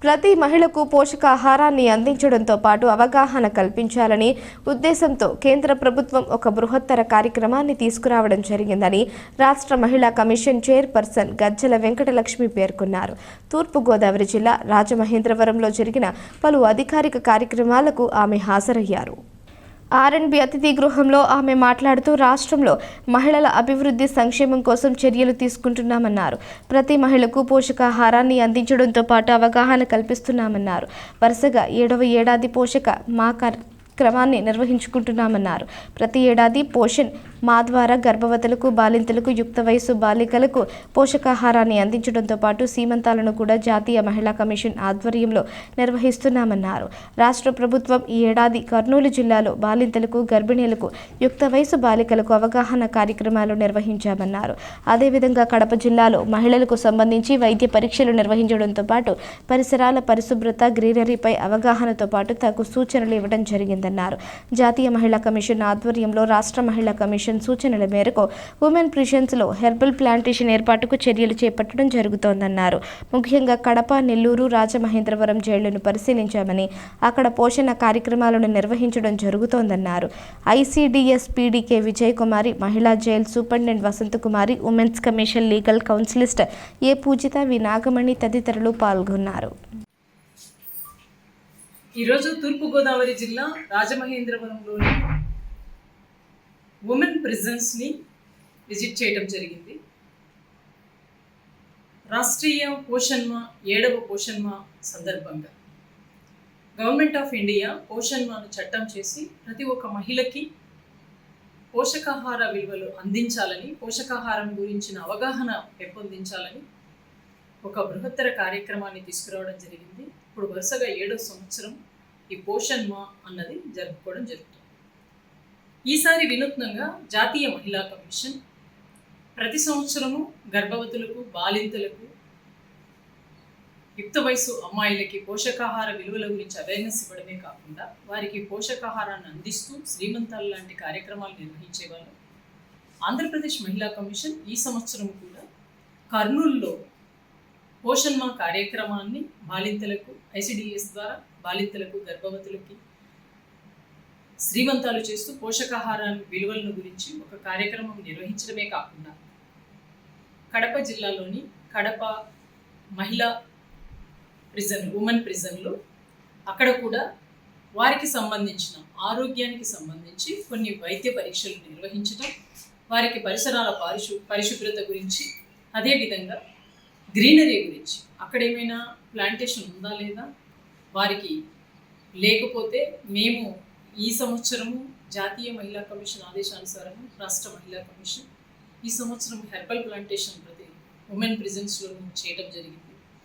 ప్రతి మహిళకు పోషకాహారాన్ని అందించడంతో పాటు అవగాహన కల్పించాలని ఉద్దేశంతో కేంద్ర ప్రభుత్వం ఒక బృహత్తర కార్యక్రమాన్ని తీసుకురావడం జరిగిందని రాష్ట్ర మహిళా కమిషన్ చైర్పర్సన్ గజ్జల వెంకటలక్ష్మి పేర్కొన్నారు. తూర్పుగోదావరి జిల్లా రాజమహేంద్రవరంలో జరిగిన పలు అధికారిక కార్యక్రమాలకు ఆమె హాజరయ్యారు. ఆర్ఎండ్బి అతిథి గృహంలో ఆమె మాట్లాడుతూ రాష్ట్రంలో మహిళల అభివృద్ధి సంక్షేమం కోసం చర్యలు తీసుకుంటున్నామన్నారు. ప్రతి మహిళకు పోషకాహారాన్ని అందించడంతో పాటు అవగాహన కల్పిస్తున్నామన్నారు. వరుసగా 7వ ఏడాది పోషక మా క్రమాన్ని నిర్వహించుకుంటున్నామన్నారు. ప్రతి ఏడాది పోషణ్ మా ద్వారా గర్భవతులకు, బాలింతలకు, యుక్త వయసు బాలికలకు పోషకాహారాన్ని అందించడంతో పాటు సీమంతాలను కూడా జాతీయ మహిళా కమిషన్ ఆధ్వర్యంలో నిర్వహిస్తున్నామన్నారు. రాష్ట్ర ప్రభుత్వం ఈ ఏడాది కర్నూలు జిల్లాలో బాలింతలకు, గర్భిణీలకు, యుక్త వయసు బాలికలకు అవగాహన కార్యక్రమాలు నిర్వహించామన్నారు. అదేవిధంగా కడప జిల్లాలో మహిళలకు సంబంధించి వైద్య పరీక్షలు నిర్వహించడంతో పాటు పరిసరాల పరిశుభ్రత, గ్రీనరీపై అవగాహనతో పాటు తగు సూచనలు ఇవ్వడం జరిగిందన్నారు. జాతీయ మహిళా కమిషన్ ఆధ్వర్యంలో రాష్ట్ర మహిళా కమిషన్ సూచనల మేరకు ఉమెన్ ప్రిజన్స్లో హెర్బల్ ప్లాంటేషన్ ఏర్పాటుకు చర్యలు చేపట్టడం జరుగుతోందన్నారు. ముఖ్యంగా కడప, నెల్లూరు, రాజమహేంద్రవరం జైళ్లను పరిశీలించామని అక్కడ పోషణ కార్యక్రమాలను నిర్వహించడం జరుగుతోందన్నారు. ఐసీడీఎస్ పీడీకే విజయ్ కుమారి, మహిళా jail superintendent Vasanthakumari, women's commission legal కౌన్సిలిస్ట్ ఏ పూజిత, వి నాగమణి తదితరులు పాల్గొన్నారు. ఈరోజు తూర్పుగోదావరి జిల్లా రాజమహేంద్రవరంలోని ఉమెన్ ప్రిజన్స్ని విజిట్ చేయడం జరిగింది. రాష్ట్రీయ పోషణ్ మా 7వ పోషణ్ మా సందర్భంగా గవర్నమెంట్ ఆఫ్ ఇండియా పోషణ్ మాను చట్టం చేసి ప్రతి ఒక్క మహిళకి పోషకాహార విలువలు అందించాలని, పోషకాహారం గురించిన అవగాహన పెంపొందించాలని ఒక బృహత్తర కార్యక్రమాన్ని తీసుకురావడం జరిగింది. ఇప్పుడు వరుసగా 7వ సంవత్సరం ఈ పోషణ్ మా అన్నది జరుపుకోవడం జరుగుతుంది. ఈసారి వినూత్నంగా జాతీయ మహిళా కమిషన్ ప్రతి సంవత్సరము గర్భవతులకు, బాలింతలకు, యుక్త వయసు అమ్మాయిలకి పోషకాహార విలువల గురించి అవేర్నెస్ ఇవ్వడమే కాకుండా వారికి పోషకాహారాన్ని అందిస్తూ శ్రీమంతాలు లాంటి కార్యక్రమాలు నిర్వహించేవారు. ఆంధ్రప్రదేశ్ మహిళా కమిషన్ ఈ సంవత్సరం కూడా కర్నూలులో పోషణ్ మా కార్యక్రమాన్ని బాలింతలకు ఐసీడీఎస్ ద్వారా బాలింతలకు, గర్భవతులకి శ్రీమంతాలు చేస్తూ పోషకాహారాన్ని విలువలను గురించి ఒక కార్యక్రమం నిర్వహించడమే కాకుండా కడప జిల్లాలోని కడప మహిళా ప్రిజన్, ఉమెన్ ప్రిజన్లో అక్కడ కూడా వారికి సంబంధించిన ఆరోగ్యానికి సంబంధించి కొన్ని వైద్య పరీక్షలు నిర్వహించడం, వారికి పరిసరాల పరిశుభ్రత గురించి, అదేవిధంగా గ్రీనరీ గురించి అక్కడ ఏమైనా ప్లాంటేషన్ ఉందా లేదా, వారికి లేకపోతే మేము ఈ సంవత్సరము జాతీయ మహిళా కమిషన్ ఆదేశానుసారం రాష్ట్ర మహిళా కమిషన్ ఈ సంవత్సరం హెర్బల్ ప్లాంటేషన్ ప్రతి ఉమెన్ ప్రిజన్స్లో చేయడం జరిగింది.